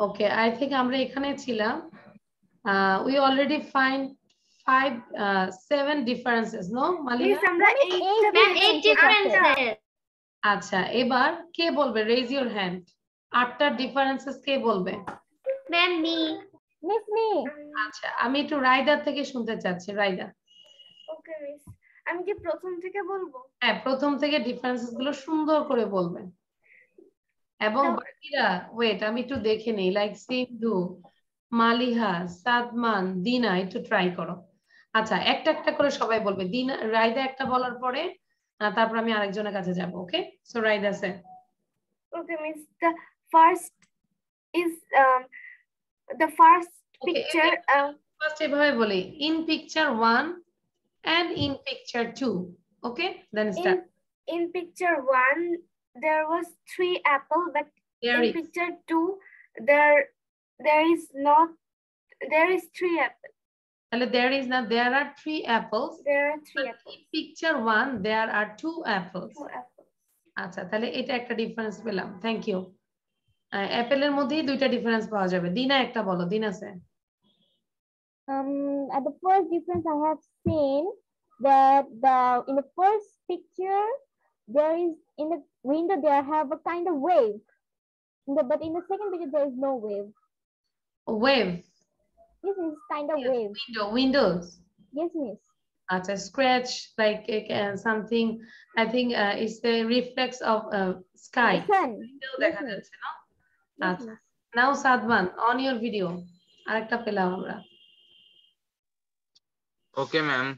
Okay, I think আমরা এখানে ছিলাম। We already find 7 differences, no, Maliha? আমরা 8 differences। আচ্ছা, এবার কে বলবে? Raise your hand. 8টা differences কে বলবে? Ma'am me. Miss me. আচ্ছা, আমি একটু রাইদার থেকে শুনতে চাচ্ছি। রাইদা। ওকে মিস, আমি কি প্রথম থেকে বলবো? হ্যাঁ, প্রথম থেকে ডিফারেন্সেস গুলো সুন্দর করে বলবেন। এবং বাকিরা ওয়েট, আমি একটু দেখে নেই, লাইক সিন্ধু, মালিহা, সাদমান, দিনা, একটু ট্রাই করো। আচ্ছা, একটা একটা করে সবাই বলবে। দিনা, রাইদা একটা বলার পরে তারপর আমি আরেকজনের কাছে যাব। ওকে, সো রাইদা সে। Okay miss, the first is the first picture. First এভাবে বলি, in picture 1 and in picture 2. Okay, then start. In picture 1 there was 3 apple, but in picture 2 there is 3 apple. There is not, there are 3 apples. There are 3 apples. In picture 1 there are 2 apples. 2 apples. আচ্ছা, তাহলে এটা একটা difference পেলাম। Thank you. অ্যাপেলের মধ্যেই দুইটা difference পাওয়া যাবে। দিনা একটা বলো, দিনা sir. At the first difference I have seen that in the first picture there is, in the window there have a kind of wave, but in the second picture there is no wave. Wave? Yes, it's kind of wave. Windows? Yes, miss. It's a scratch, like something, I think it's the reflex of sky. The sun. দেখা যাচ্ছে, no? আচ্ছা, now Sadman, on your video আরেকটা পেলাম আমরা। Okay, ma'am.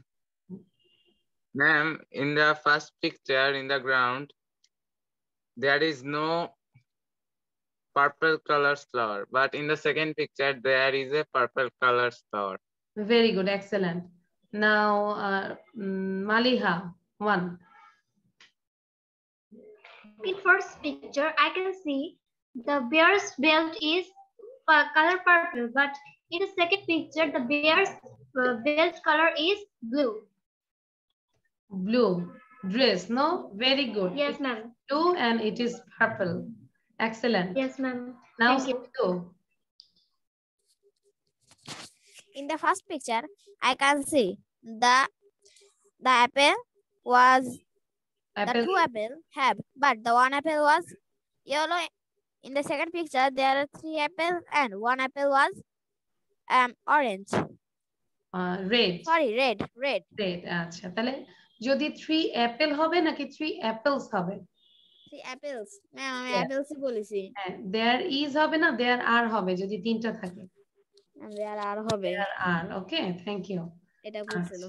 Ma'am, in the first picture in the ground, there is no purple color flower, but in the second picture there is a purple color flower. Very good, excellent. Now Maliha, 1. In first picture I can see the bear's belt is color purple, but in the second picture the bear's belt color is blue. Blue dress, no? Very good. Yes, ma'am. Blue and it is purple. Excellent. Yes, ma'am. Now Thank you. In the first picture I can see the apple was the 2 apple have, but the 1 apple was yellow. In the second picture there are 3 apples and 1 apple was orange. Red. Sorry, red. আচ্ছা, তাহলে যদি 3 Apple হবে নাকি 3 apples হবে? 3 apples ma'am, আমি অ্যাপেলসই বলেছি। হ্যাঁ, there is হবে না, there are হবে যদি তিনটা থাকে। there are হবে। there are, okay, thank you. এটা বলছিল।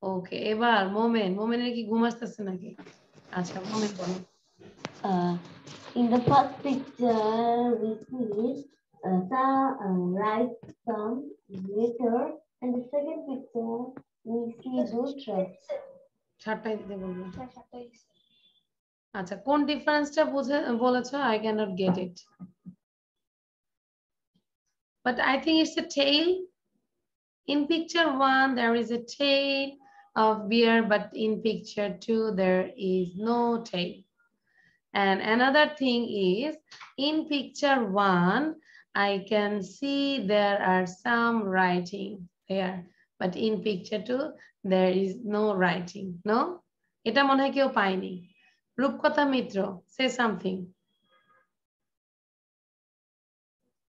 ওকে, এবার মোমেনের কি ঘুম আসতেছে নাকি? আচ্ছা, মোমেন বলো। In the first picture we see write some letter, and the second picture we see two trucks. সাতটাই দিতে বলবো। আচ্ছা, কোন ডিফারেন্সটা বলেছো? I cannot get it. But I think it's a tail. In picture 1 there is a tail of bear, but in picture 2 there is no tail. And another thing is, in picture 1 I can see there are some writing there, but in picture 2 there is no writing. No? এটা মনে হয় কেউ পায়নি। রূপকথা মিত্র, say something.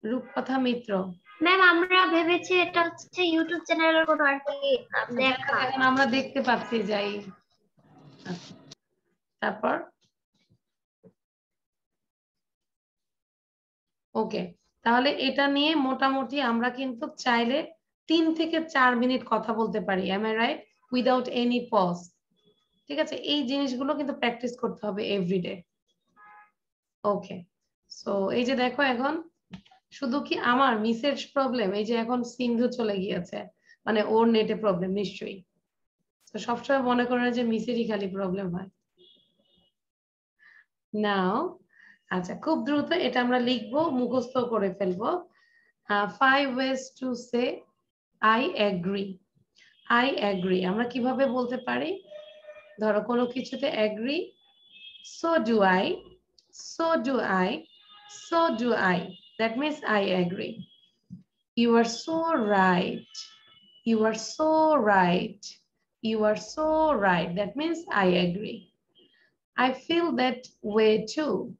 রূপকথা মিত্র। Ma'am, আমরা ভেবেছি এটা হচ্ছে ইউটিউব চ্যানেলের কোনো আর কি দেখা। এখন আমরা দেখতে পাচ্ছি যাই। তারপর ওকে, তাহলে এটা নিয়ে মোটামুটি আমরা কিন্তু চাইলে 3 থেকে 4 মিনিট কথা বলতে পারি। am I right? Without any pause. ঠিক আছে, এই জিনিসগুলো কিন্তু প্র্যাকটিস করতে হবে এভরিডে। ওকে, সো এই যে দেখো, এখন শুধু কি আমার মিসের প্রবলেম? এই যে এখন সিন্ধু চলে গিয়েছে, মানে ওর নেটে প্রবলেম নিশ্চয়ই। তো সবসময় মনে করে যে মিসেরই খালি প্রবলেম হয়। নাও আচ্ছা, খুব দ্রুত এটা আমরা লিখবো, মুখস্থ করে ফেলবো। 5 ways to say I agree. I agree আমরা কিভাবে বলতে পারি? ধরো কোনো কিছুতে agree, so do I, so do I, So do I. That means I agree. You are so right. You are so right. You are so right. That means I agree. I feel that way too.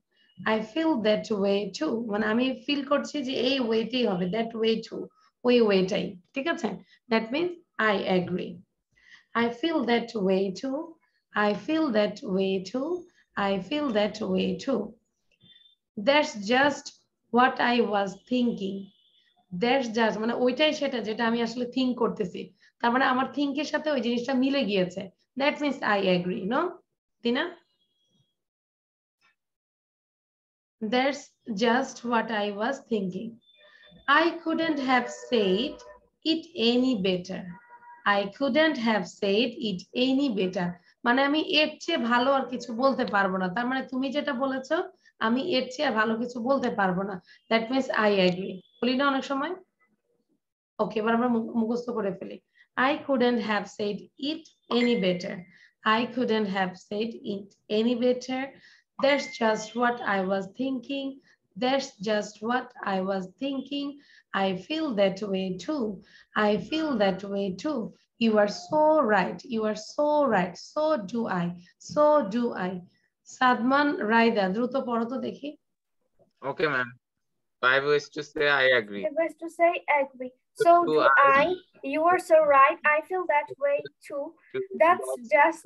I feel that way too. মানে আমি feel করছি যে এই ওয়েটাই হবে, that way too. ওই ওয়েটাই, ঠিক আছে? That means I agree. I feel that way too. I feel that way too. I feel that way too. That's just what I was thinking. That's just মানে ওইটাই সেটা যেটা আমি আসলে think করতেছি। তার মানে আমার think এর সাথে ওই জিনিসটা মিলে গিয়েছে। That means I agree, no? Tina? That's just what I was thinking. I couldn't have said it any better. I couldn't have said it any better. মানে আমি এর চেয়ে ভালো আর কিছু বলতে পারবো না। তার মানে তুমি যেটা বলেছো আমি এর চেয়ে ভালো কিছু বলতে পারবো না। That means I agree. বলি না অনেক সময়? ওকে, এবার আমরা মুখস্থ করে ফেলি। I couldn't have said it any better. I couldn't have said it any better. That's just what I was thinking. That's just what I was thinking. I feel that way too. I feel that way too. You are so right. You are so right. So do I. So do I. Sadman Raida, দ্রুত পড়ো তো দেখি। Okay, ma'am. 5 ways to say I agree. 5 ways to say I agree. So do I. You are so right. I feel that way too. That's just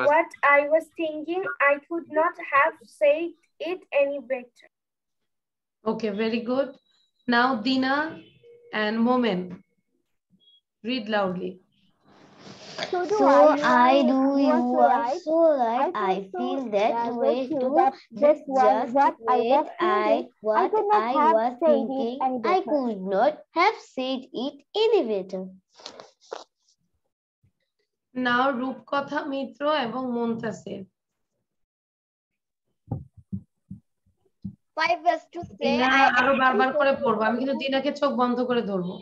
what I was thinking. I could not have said it any better. Okay, very good. Now Dina and Momen, read loudly. So do So I. you are so right. I feel that way too. That's just what I was thinking. I could not have said it any better. Now Rupkatha Mitra এবং Muntasir. 5 ways to say দিনা আরো বারবার করে পড়বো, আমি কিন্তু দিনাকে চোখ বন্ধ করে ধরবো।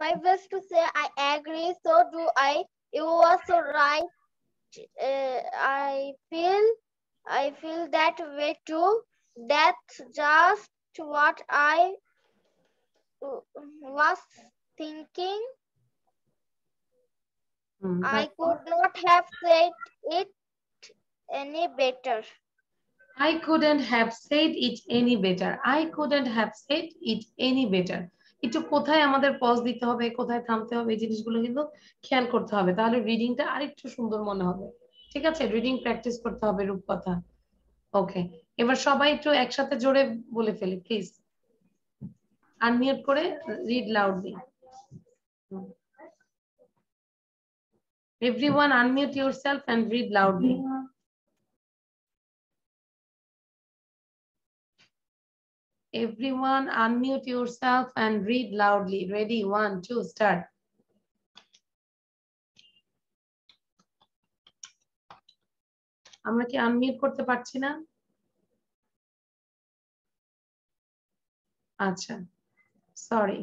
5 ways to say I agree. So do I. You are so right. I feel that way too. That's just what I was thinking. I could not have said it any better. I couldn't have said it any better. I couldn't have said it any better. একটু কোথায় আমাদের pause দিতে হবে, কোথায় থামতে হবে, এই জিনিসগুলো কিন্তু খেয়াল করতে হবে, তাহলে রিডিংটা আরেকটু সুন্দর মনে হবে। ঠিক আছে, রিডিং প্র্যাকটিস করতে হবে রূপকথা। ওকে, এবার সবাই একটু একসাথে জোরে বলে ফেলি প্লিজ, আনমিউট করে read loudly. Everyone unmute yourself and read loudly. Everyone unmute yourself and read loudly. Ready? 1, 2, start. আমরা কি আনমিউট করতে পারছি না? আচ্ছা, sorry.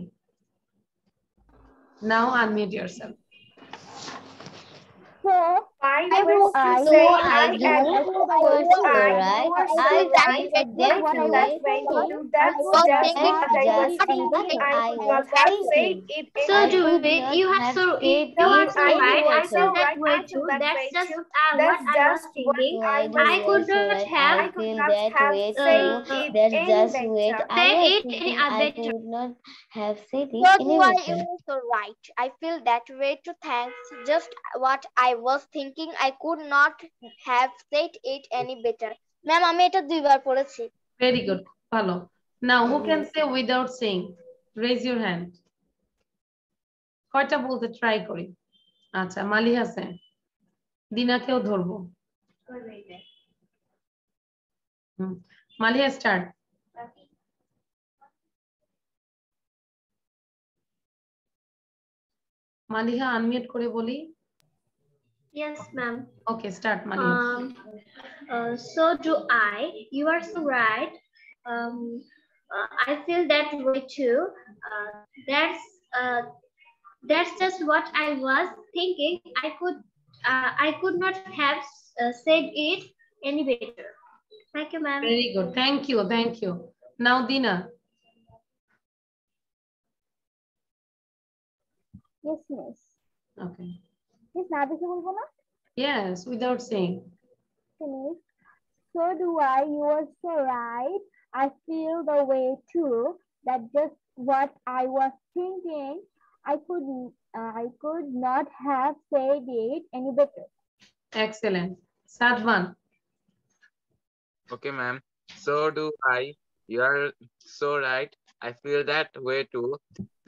Now unmute yourself. So I was to say I agree. You are so right. I feel that way too. That's just what I was thinking. I could not have said it. So do it. You have so right. I feel that way too. That's just what I was thinking. I could not have said it any So do I. better. You are so right. I feel that way too. Thanks. Just what I was thinking. I could not have said it any better. Ma'am, আমি এটা দুইবার পড়েছি। Very good. Follow. Now, who can say without saying? Raise your hand. কয়টা বলতে try করি? আচ্ছা, মালি আছে, দিনাকেও ধরবো। মালিয়া স্টার্ট। মালিহা আনমিউট করে বলি। Yes, ma'am. Okay, start, Malia. So do I. You are so right. I feel that way too. That's just what I was thinking. I could not have said it any better. Thank you, ma'am. Very good. Thank you. Thank you. Now, Dina. Yes, miss. Okay. Miss, Nadisha bolbo na? Yes, without saying. Miss. So do I. You are so right. I feel the way too. That's just what I was thinking. I could not have said it any better. Excellent. Sadvan. Okay, ma'am. So do I. You are so right. I feel that way too.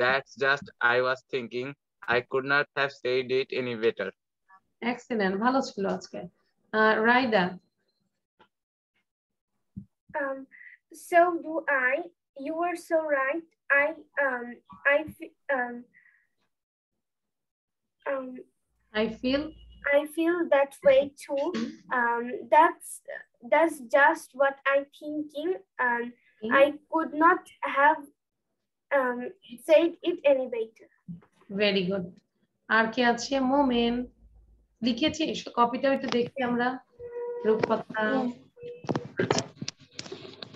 That's just I was thinking. I could not have said it any better. Excellent. ভালো ছিল আজকে। Raida. So do I. You are so right. I feel that way too. That's just what I'm thinking. I could not have said it any better. Very good. আর কে আছে? মোমেন। লিখেছিস? কপিটা একটু দেখি আমরা। রূপকথা।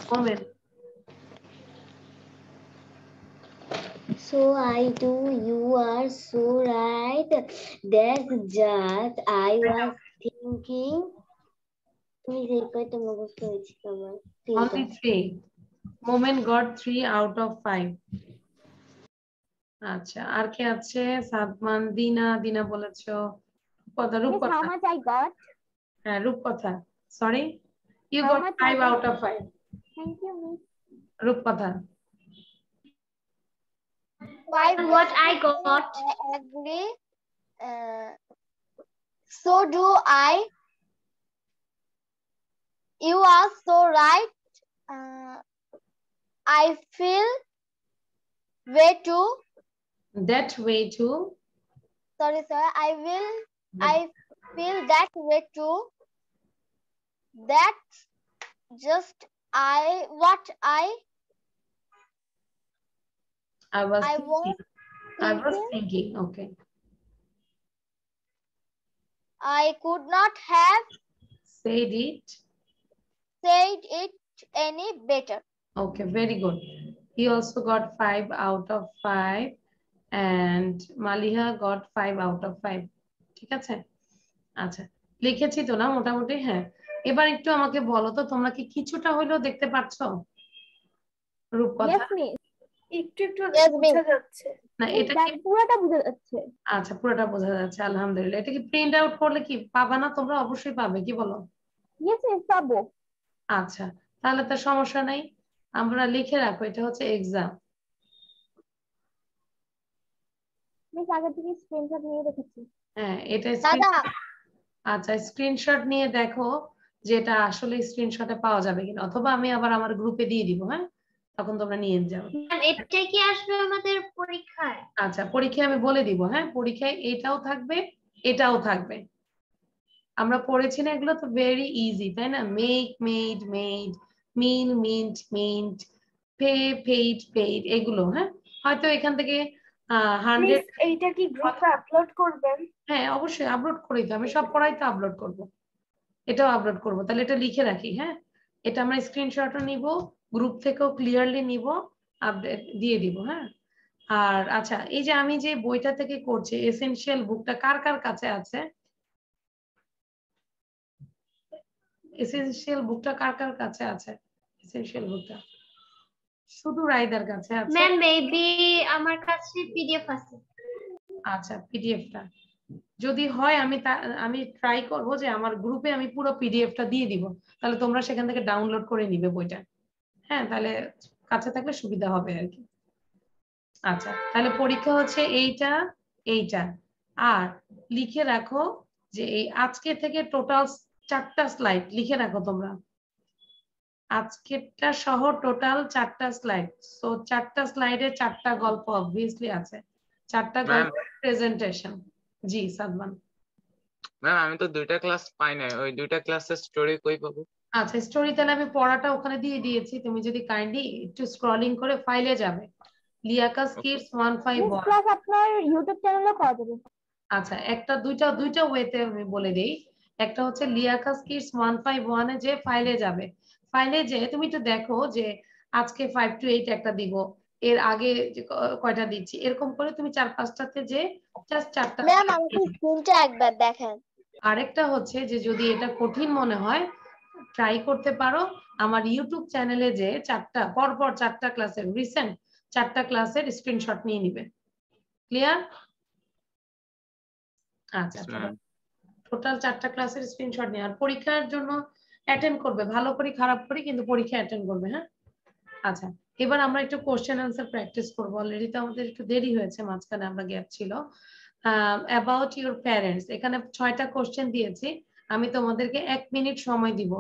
মোমেন। So I do. You are so right. That's just I was thinking. Only 3. Moment got 3 out of 5. আচ্ছা, আর কে আছে? সাদমান, দিনা। দিনা বলেছো। রূপকথা। How much I got? হ্যাঁ, রূপকথা। Sorry, you got 5 out of 5. Thank you, miss. রূপকথা। 5 what I got. Agree. So do I. You are so right. I feel way too. That way too. Sorry, sir. I feel that way too. That's just what I was thinking. Okay. I could not have said it any better. Okay, very good. He also got 5 out of 5 and Maliha got 5 out of 5. ঠিক আছে? আচ্ছা, লিখেছি তো না মোটামুটি? হ্যাঁ, এবার একটু আমাকে বলো তো, তোমরা কি কিছুটা হলেও দেখতে পাচ্ছো রূপকথা? একটু বোঝা যাচ্ছে না, এটা কি পুরোটা বোঝা যাচ্ছে? আচ্ছা, পুরোটা বোঝা যাচ্ছে, আলহামদুলিল্লাহ। এটা কি প্রিন্ট আউট করলে কি পাবা না তোমরা? অবশ্যই পাবে, কি বলো? ইয়েস মিস, পাবো। আচ্ছা, তাহলে তো সমস্যা নাই, আমরা লিখে রাখো, এটা হচ্ছে এক্সাম। মিস আগে থেকে স্ক্রিনশট নিয়ে রেখেছি। হ্যাঁ, এটা আচ্ছা, স্ক্রিনশট নিয়ে দেখো যে এটা আসলে স্ক্রিনশটে পাওয়া যাবে কিনা, অথবা আমি আবার আমার গ্রুপে দিয়ে দিব। হ্যাঁ, তখন তোমরা নিয়ে যাও। এটা কি আসবে আমাদের পরীক্ষায়? আচ্ছা, পরীক্ষায় আমি বলে দিব। হ্যাঁ, পরীক্ষায় এটাও থাকবে, এটাও থাকবে। আমরা পড়েছি না এগুলো? তো ভেরি ইজি, তাই না? Make, made, made, mean, meant, meant, pay, paid, paid, এগুলো। হ্যাঁ, হয়তো এখান থেকে 100। এইটা কি গ্রুপে আপলোড করবেন? হ্যাঁ, অবশ্যই আপলোড করি তো, আমি সব পড়াই তো আপলোড করব, এটাও আপলোড করব। তাহলে এটা লিখে রাখি। হ্যাঁ, এটা আমরা স্ক্রিনশটও নিব, গ্রুপ থেকেও ক্লিয়ারলি নিব, আপডেট দিয়ে দিব। হ্যাঁ, আর আচ্ছা, এই যে আমি যে বইটা থেকে করছি, এসেনশিয়াল বুকটা কার কার কাছে আছে? এসেনশিয়াল বুকটা কার কার কাছে আছে? এসেনশিয়াল বুকটা শুধু রাইদার কাছে আছে? ম্যাম মেবি আমার কাছে পিডিএফ আছে। আচ্ছা, পিডিএফটা যদি হয় আমি ট্রাই করব যে আমার গ্রুপে আমি পুরো পিডিএফটা দিয়ে দিব, তাহলে তোমরা সেখান থেকে ডাউনলোড করে নিবে বইটা। হ্যাঁ, তাহলে কাছে থাকলে সুবিধা হবে আর কি। আচ্ছা, তাহলে পরীক্ষা হচ্ছে এইটা। আর লিখে রাখো যে এই আজকে থেকে টোটাল 4টা স্লাইড লিখে রাখো তোমরা, আজকেরটা সহ টোটাল 4টা স্লাইড। সো 4টা স্লাইডে 4টা গল্প অবভিয়াসলি আছে, 4টা গল্প প্রেজেন্টেশন। জি সাদমান। ম্যাম, আমি তো 2টা ক্লাস পাই না, ওই 2টা ক্লাসের স্টোরি কই পাবো? আচ্ছা, স্টোরি তাহলে আমি পড়াটা ওখানে দিয়ে দিয়েছি, তুমি যদি কাইন্ডলি একটু স্ক্রলিং করে ফাইলে যাবে, লিয়াকাত কিডস 151 ক্লাস আপনার ইউটিউব চ্যানেলে পাওয়া যাবে। আচ্ছা, দুইটা ওয়েতে আমি বলে দেই। একটা হচ্ছে লিয়াকাস কিডস 151 এ যে ফাইলে যাবে, ফাইলে যে তুমি একটু দেখো যে আজকে 5 to 8 একটা দিব, এর আগে কয়টা দিচ্ছি, এরকম করে তুমি 4-5টাতে যে জাস্ট 4টা। ম্যাম আমাকে স্ক্রিনটা একবার দেখান। আরেকটা হচ্ছে যে যদি এটা কঠিন মনে হয় ট্রাই করতে পারো আমার ইউটিউব চ্যানেলে যে পরপর 4টা ক্লাসের রিসেন্ট 4টা ক্লাসের স্ক্রিনশট নিয়ে নিবে। ক্লিয়ার? আচ্ছা, টোটাল 4টা ক্লাসের স্ক্রিনশট নিয়ে আর পরীক্ষার জন্য অ্যাটেন্ড করবে, ভালো করি খারাপ করি কিন্তু পরীক্ষা অ্যাটেন্ড করবে। হ্যাঁ, আচ্ছা এবার আমরা একটু কোশ্চেন আনসার প্র্যাকটিস করবো। অলরেডি তো আমাদের একটু দেরি হয়েছে, মাঝখানে আমরা গ্যাপ ছিল। অ্যাবাউট ইউর প্যারেন্টস, এখানে 6টা কোশ্চেন দিয়েছি, আমি তোমাদেরকে 1 মিনিট সময় দিব।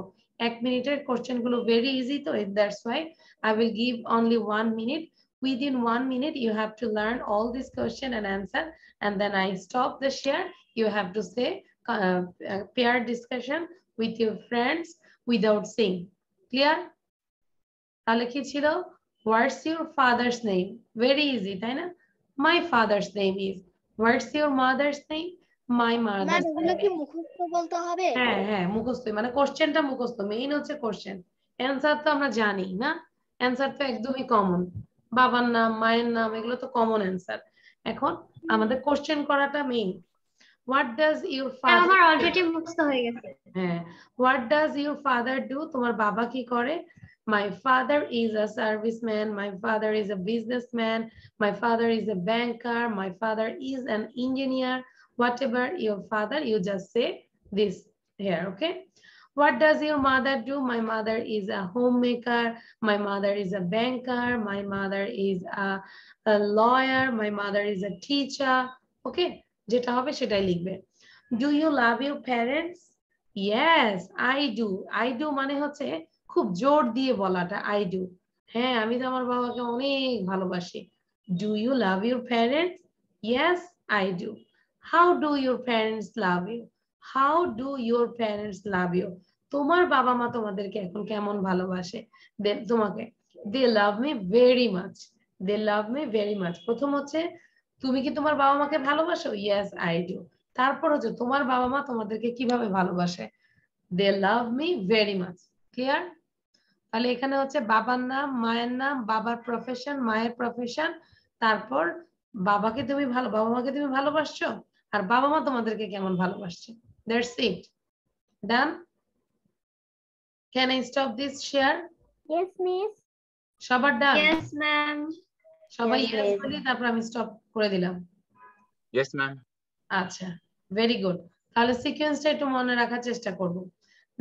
1 মিনিটের কোশ্চেন গুলো ভেরি ইজি, তো that's why I will give only 1 minute. Within 1 minute you have to learn all this question and answer, and then I stop the share. You have to say pair discussion with your friends without saying. Clear? তাহলে কি ছিল? What's your father's name? Very easy, তাই না? My father's name is. What's your mother's name? My mother's ma'am name. এগুলো কি মুখস্থ বলতে হবে? হ্যাঁ হ্যাঁ মুখস্থ, মানে কোশ্চেনটা মুখস্থ, মেইন হচ্ছে কোশ্চেন। অ্যানসার তো আমরা জানি না, অ্যানসার তো একদমই কমন, বাবার নাম মায়ের নাম এগুলো তো কমন অ্যানসার। এখন আমাদের কোশ্চেন করাটা main. What does your father? আমার অলরেডি মুখস্থ হয়ে গেছে। হ্যাঁ, what does your father do? তোমার বাবা কি করে? My father is a serviceman, my father is a businessman, my father is a banker, my father is an engineer. Whatever your father, you just say this here, okay? What does your mother do? My mother is a homemaker, my mother is a banker, my mother is a lawyer, my mother is a teacher. Okay, যেটা হবে সেটাই লিখবে। Do you love your parents? Yes, I do. I do মানে হচ্ছে খুব জোর দিয়ে বলাটা, I do. হ্যাঁ, আমি তো আমার বাবাকে অনেক ভালোবাসি। Do you love your parents? Yes, I do. How do your parents love you? How do your parents love you? তোমার বাবা মা তোমাদেরকে এখন কেমন ভালোবাসে? তোমাকে they love me very much. They love me very much. প্রথম হচ্ছে তুমি কি তোমার বাবা মাকে ভালোবাসো? Yes, I do. তারপর হচ্ছে তোমার বাবা মা তোমাদেরকে কিভাবে ভালোবাসে? They love me very much. Clear? তাহলে এখানে হচ্ছে বাবার নাম, মায়ের নাম, বাবার প্রফেশন, মায়ের প্রফেশন, তারপর বাবা মাকে তুমি ভালোবাসছো, আর বাবা মা তোমাদেরকে কেমন ভালোবাসছে। That's it. Done? Can I stop this share? Yes, miss. সবার done? Yes, ma'am. সবাই yes বলি, তারপর আমি স্টপ করে দিলাম। Yes, ma'am. আচ্ছা, ভেরি গুড। তাহলে সিকোয়েন্সটা একটু মনে রাখার চেষ্টা করব।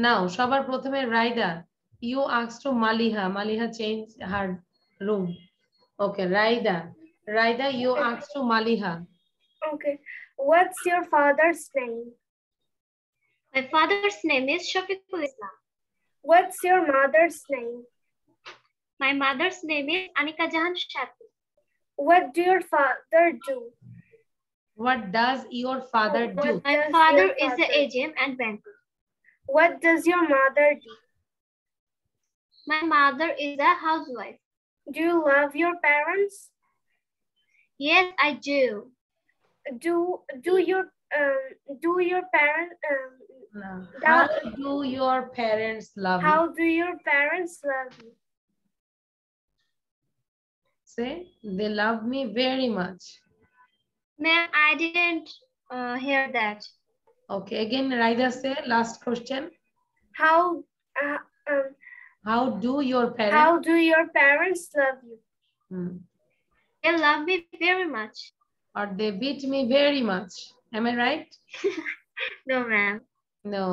নাও সবার প্রথমে Raida, you asked to Maliha change her room. Okay, Raida, you asked to Maliha. Okay. What's your father's name? My father's name is Shafiqul Islam. What's your mother's name? My mother's name is Anika Jahan Shafi. What do your father do? What does your father do? My father is an agent and banker. What does your mother do? My mother is a housewife. Do you love your parents? Yes, I do. Do your parents No. How do your parents love you? How do your parents love you? Say, they love me very much. Ma'am, I didn't hear that. Okay, again, Raida say last question. How do your parents love you? They love me very much. Or they beat me very much. Am I right? No, ma'am. No,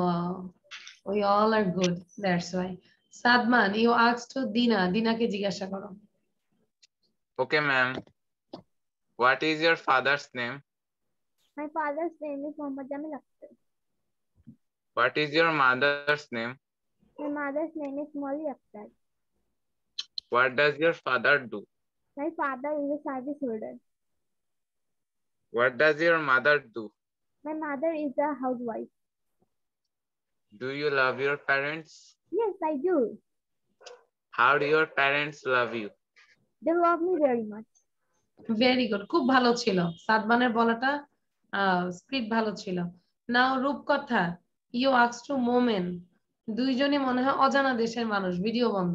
we all are good. That's why. Sadman, you asked to Dina. Dina ke jigyasha karo. Okay, ma'am. What is your father's name? My father's name is Mohammad Jamil Akhtar. What is your mother's name? My mother's name is Molly Akhtar. What does your father do? My father is a service holder. What does your mother do? My mother is a housewife. Do you love your parents? Yes, I do. How do your parents love you? They love me very much. Very good. খুব ভালো ছিল। সাদমানের বলাটা speed ভালো ছিল। নাও রূপকথা, you ask two মোমেন, দুইজনই মনে হয় অজানা দেশের মানুষ, ভিডিও বন্ধ।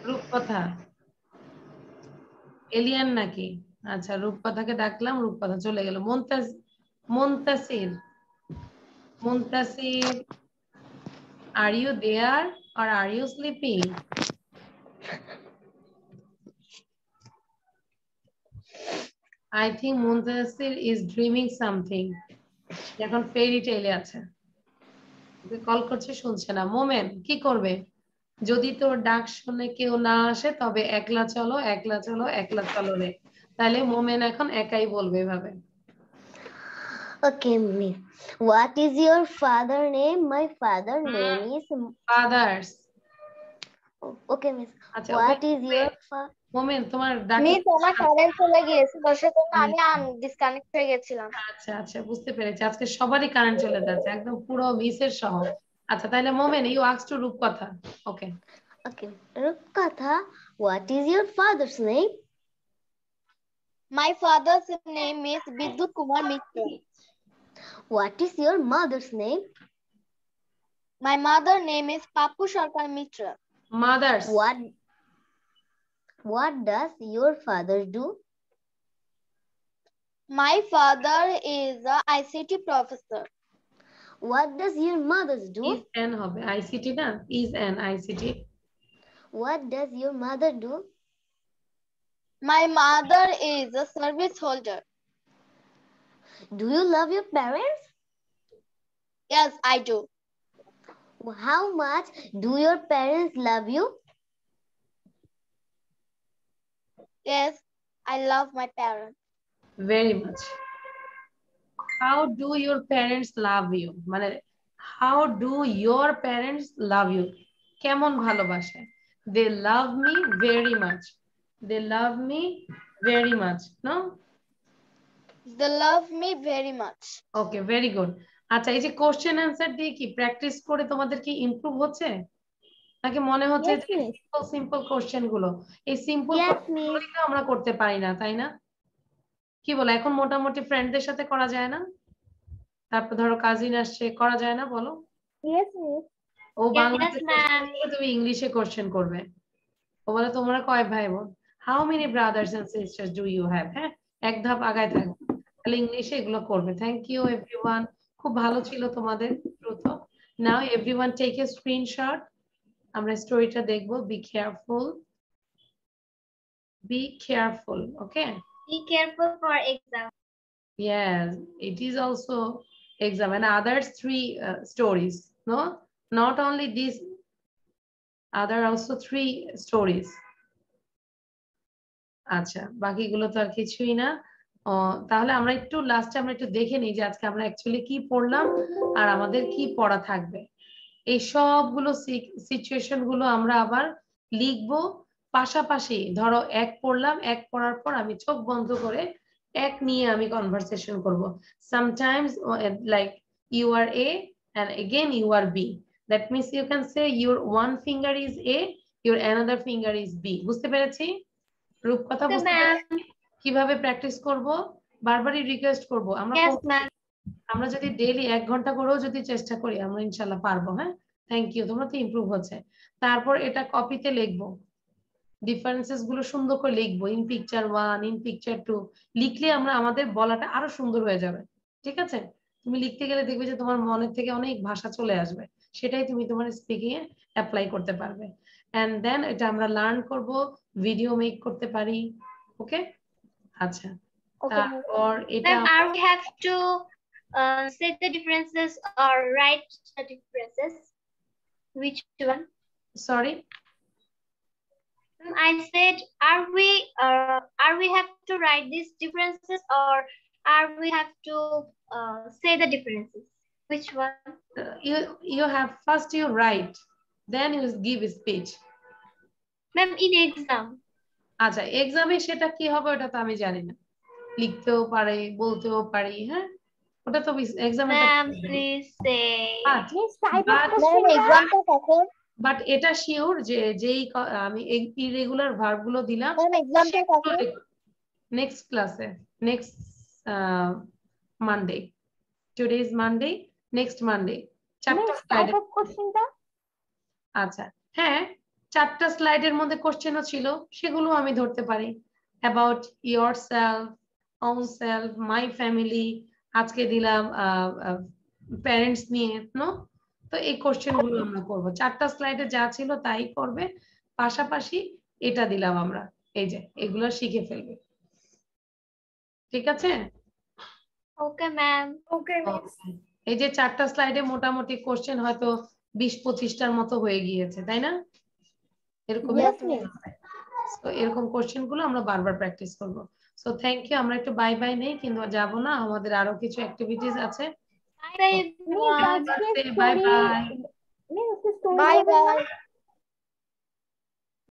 রূপকথা এলিয়ান নাকি? আচ্ছা রূপকথাকে ডাকলাম, রূপকথা চলে গেল। Muntasir, Muntasir, are you there or are you sleeping? I think Muntasir is dreaming something. এখন ফেরি টেলে আছে, কল করছে শুনছে না। মোমেন কি করবে? যদি তোর ডাক শুনে কেউ না আসে তবে একলা চলো, একলা চলো, একলা চলো রে। তাহলে মোমেন এখন একাই বলবে এভাবে। Okay, miss. What is your father name? My father name is father's. Okay, miss. আচ্ছা What is your মোমেন তোমার ডাক মিস আমার কারেন্ট চলে গিয়েছিল, সেজন্য আমি ডিসকানেক্ট হয়ে গেছিলাম। আচ্ছা আচ্ছা বুঝতে পেরেছি, আজকে সবারই কারেন্ট চলে যাচ্ছে একদম পুরো মিসের সহ। আচ্ছা তাহলে মোমেন ইউ আস্ক টু রূপকথা। ওকে Okay, Rupkatha, what is your father's name? My father's name is Biddut Kumar Mitra. What is your mother's name? My mother's name is Papu Sarkar Mitra. Mothers. What does your father do? My father is a ICT professor. What does your mother do? Is an hobe ICT na, is an ICT. What does your mother do? My mother is a service holder. Do you love your parents? Yes, I do. How much do your parents love you? Yes, I love my parents. Very much. How do your parents love you? মানে how do your parents love you? কেমন ভালোবাসে? They love me very much. They love me very much. No? They love me very much. Okay, very good. আচ্ছা এই যে question answer দিয়ে কি practice করে তোমাদের কি ইমপ্রুভ হচ্ছে? নাকি মনে হচ্ছে যে সিম্পল সিম্পল কোশ্চেন গুলো, এই সিম্পল কোশ্চেনগুলো আমরা করতে পারি না, তাই না? কি বলো, এখন মোটামুটি ফ্রেন্ডদের সাথে করা যায় না? তারপর ধরো কাজিন আসছে, করা যায় না বলো? Yes, miss. ও বাংলাতে তুমি ইংলিশে কোশ্চেন করবে। ও বলে তোমরা কয় ভাই বোন? How many brothers and sisters do you have? হ্যাঁ এক ধাপ আগায় থাকবে, তাহলে ইংলিশে এগুলো করবে। থ্যাংক ইউ এভরিওয়ান, খুব ভালো ছিল তোমাদের দ্রুত। নাও এভরিওয়ান টেক এ স্ক্রিনশট, আমরা স্টোরিটা দেখবো। Be careful, be careful, okay? Be careful for exam. Yes, it is also exam and others 3 stories, no, not only this, other also 3 stories. আচ্ছা বাকিগুলো তো আর কিছুই না। তাহলে আমরা একটু লাস্টে আমরা একটু দেখে নিই যে আজকে আমরা অ্যাকচুয়ালি কি পড়লাম আর আমাদের কি পড়া থাকবে। এই সবগুলো সিচুয়েশন গুলো আমরা আবার লিখবো পাশাপাশি। ধরো এক পড়লাম, এক পড়ার পর আমি চোখ বন্ধ করে এক নিয়ে আমি কনভারসেশন করব। Sometimes like you are a and again you are B. That means you can say your one finger is A, your another finger is B. বুঝতে পেরেছি? রূপকথা বুঝতে পেরেছি? কিভাবে প্র্যাকটিস করব? বারবারই রিকোয়েস্ট করব। আমরা যদি ডেইলি 1 ঘন্টা করেও যদি চেষ্টা করি আমরা ইনশাআল্লাহ পারবো। হ্যাঁ থ্যাংক ইউ, তোমরা তো ইমপ্রুভ হচ্ছে। তারপর এটা কপিতে লিখবো, ডিফারেন্সেস গুলো সুন্দর করে লিখবো। ইন পিকচার 1, ইন পিকচার 2 লিখলে আমরা আমাদের বলাটা আরো সুন্দর হয়ে যাবে। ঠিক আছে? তুমি লিখতে গেলে দেখবে যে তোমার মনের থেকে অনেক ভাষা চলে আসবে, সেটাই তুমি তোমার স্পিকিং এ অ্যাপ্লাই করতে পারবে। এন্ড দেন এটা আমরা লার্ন করব, ভিডিও মেক করতে পারি। ওকে আচ্ছা তারপর এটা Are we have to say the differences or write the differences? Which one? Sorry, I said are we have to write these differences or are we have to say the differences? Which one? You have first you write, then you give a speech. Ma'am, in exam. আচ্ছা এক্সামে সেটা কি হবে ওটা তো আমি জানি না, লিখতেও পারি বলতেও পারি। হ্যাঁ ওটা তো এক্সামে Ma'am, please say. বাট এটা শিওর যে যেই আমি ইরেগুলার ভার্ব গুলো দিলাম নেক্সট ক্লাসে, next Monday, today is Monday, next Monday 4টা স্লাইড কোশ্চেনটা আচ্ছা হ্যাঁ 4টা স্লাইডের মধ্যে কোশ্চেনও ছিল সেগুলো আমি ধরতে পারি about yourself own self my family আজকে দিলাম প্যারেন্টস নিয়ে নো তো এই কোশ্চেনগুলো আমরা করব 4টা স্লাইডে যা ছিল তাই করবে পাশাপাশি এটা দিলাম আমরা এই যে এগুলো শিখে ফেলবে ঠিক আছে ওকে ম্যাম ওকে মিস এই যে 4টা স্লাইডে মোটামুটি কোশ্চেন হয়তো 20-25টার মতো হয়ে গিয়েছে তাই না এরকম তো এরকম কোশ্চেন গুলো আমরা বারবার প্র্যাকটিস করব সো থ্যাংক ইউ আমরা একটু বাই বাই নেই কিন্তু যাব না আমাদের আরো কিছু অ্যাক্টিভিটিস আছে bye bye bye bye bye bye